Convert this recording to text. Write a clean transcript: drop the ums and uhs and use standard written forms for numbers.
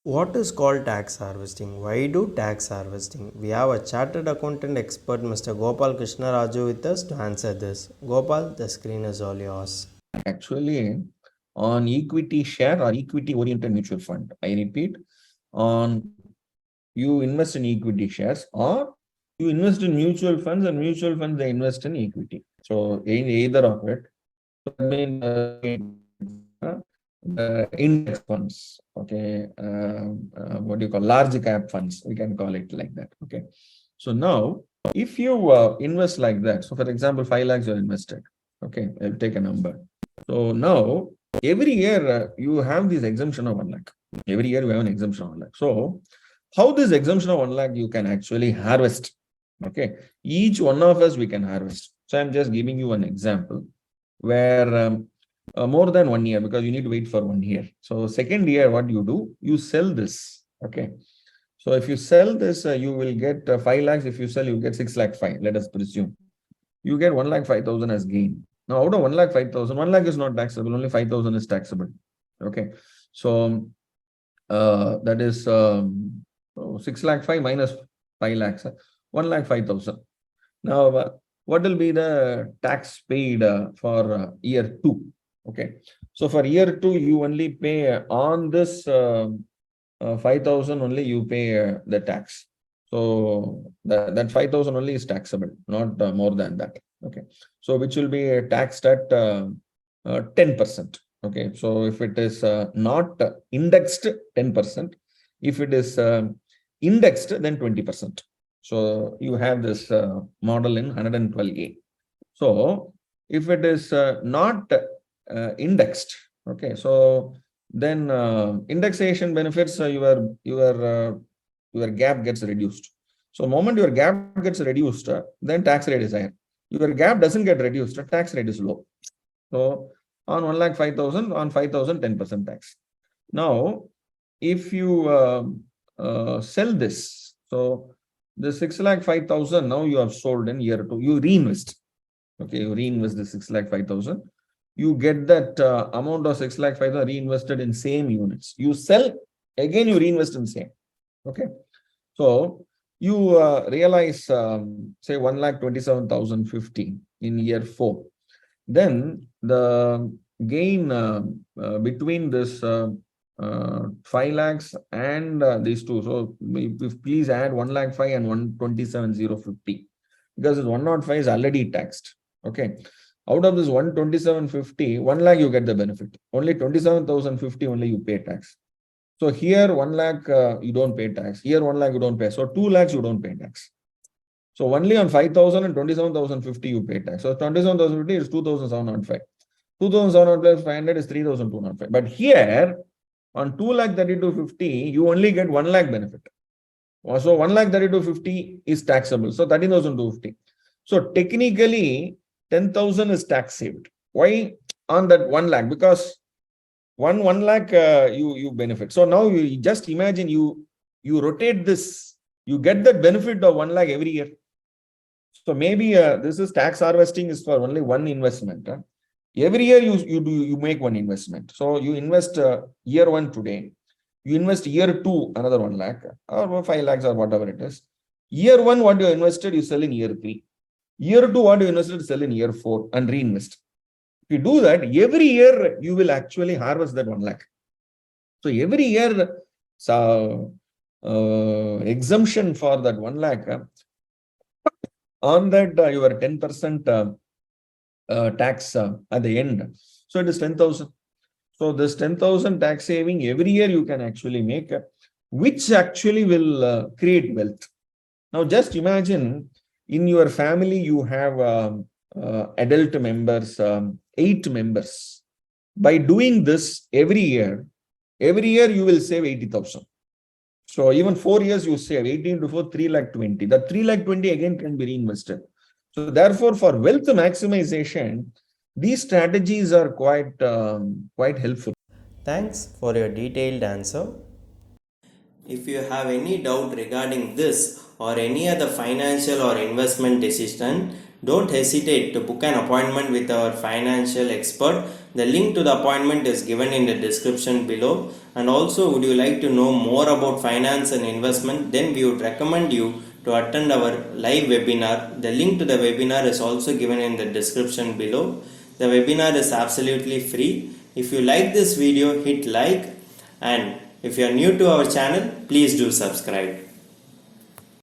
What is called tax harvesting? Why do tax harvesting? We have a chartered accountant expert, Mr. Gopal Krishna Raju, with us to answer this. Gopal, the screen is all yours. Actually, on equity share or equity oriented mutual fund, I repeat, on you invest in equity shares or you invest in mutual funds, and mutual funds they invest in equity. So in either of it, so I mean the index funds, okay, what do you call large cap funds? We can call it like that. Okay. So now, if you invest like that, so for example, 5 lakhs are invested. Okay, I'll take a number. So now, every year you have this exemption of 1 lakh. Every year you have an exemption of 1 lakh. So, how this exemption of 1 lakh you can actually harvest? Okay, each one of us we can harvest. So, I'm just giving you an example where more than 1 year, because you need to wait for 1 year. So, second year, what you do? You sell this. Okay. So if you sell this, you will get 5 lakhs. If you sell, you get 6 lakh 5. Let us presume you get 1 lakh 5,000 as gain. Now, out of 1 lakh 5,000, 1 lakh is not taxable. Only 5,000 is taxable. Okay. So that is 6 lakh 5 minus 5 lakhs, 1 lakh 5,000. Now, what will be the tax paid for year 2? Okay. So for year 2, you only pay on this 5,000 only you pay the tax. So that 5,000 only is taxable, not more than that. Okay. So which will be taxed at 10%. Okay. So if it is not indexed, 10%. If it is indexed, then 20%. So you have this model in 112A. So if it is not indexed, okay, so then indexation benefits your gap gets reduced. So moment your gap gets reduced, then tax rate is higher. Your gap doesn't get reduced, tax rate is low. So on 1 lakh 5,000, on 5,000, 10% tax. Now, if you sell this, so the 6 lakh 5,000, now you have sold in year 2, you reinvest. Okay, you reinvest the 6 lakh 5,000. You get that amount of 6 lakh 5,000 reinvested in same units. You sell, again you reinvest in same. Okay. So you realize, say 1 lakh 27,050 in year 4. Then the gain between this 5 lakhs and these two. So if please add 1 lakh 5 and 127,050, because this 105 is already taxed. Okay. Out of this 127,50, 1 lakh you get the benefit. Only 27,050 only you pay tax. So here 1 lakh you don't pay tax. Here 1 lakh you don't pay. So 2 lakhs you don't pay tax. So only on 5,000 and 27,050 you pay tax. So 27,050 is 2,705. 2,705 plus 500 is 3,205. But here on 2 lakh 3250 you only get 1 lakh benefit. So 1 lakh 3250 is taxable. So 13,250. So technically 10,000 is tax saved. Why on that 1 lakh? Because 1 lakh you benefit. So now you just imagine you rotate this, you get the benefit of 1 lakh every year. So maybe this is tax harvesting is for only one investment. Every year you make one investment. So you invest year 1 today, you invest year 2 another 1 lakh or 5 lakhs or whatever it is. Year 1 what you invested you sell in year 3. Year 2 what you invested sell in year 4 and reinvest. If you do that, every year you will actually harvest that 1 lakh. So every year exemption for that 1 lakh on that your 10% tax at the end. So it is 10,000. So this 10,000 tax saving every year you can actually make, which actually will create wealth. Now just imagine in your family you have adult members, 8 members. By doing this every year you will save 80,000. So even 4 years you save 18 to 4, 3 lakh 20. That 3 lakh 20 again can be reinvested. So therefore, for wealth maximization, these strategies are quite helpful. Thanks for your detailed answer. If you have any doubt regarding this or any other financial or investment decision, don't hesitate to book an appointment with our financial expert. The link to the appointment is given in the description below. And also, would you like to know more about finance and investment? Then we would recommend you to attend our live webinar. The link to the webinar is also given in the description below. The webinar is absolutely free. If you like this video, hit like, and if you are new to our channel, please do subscribe.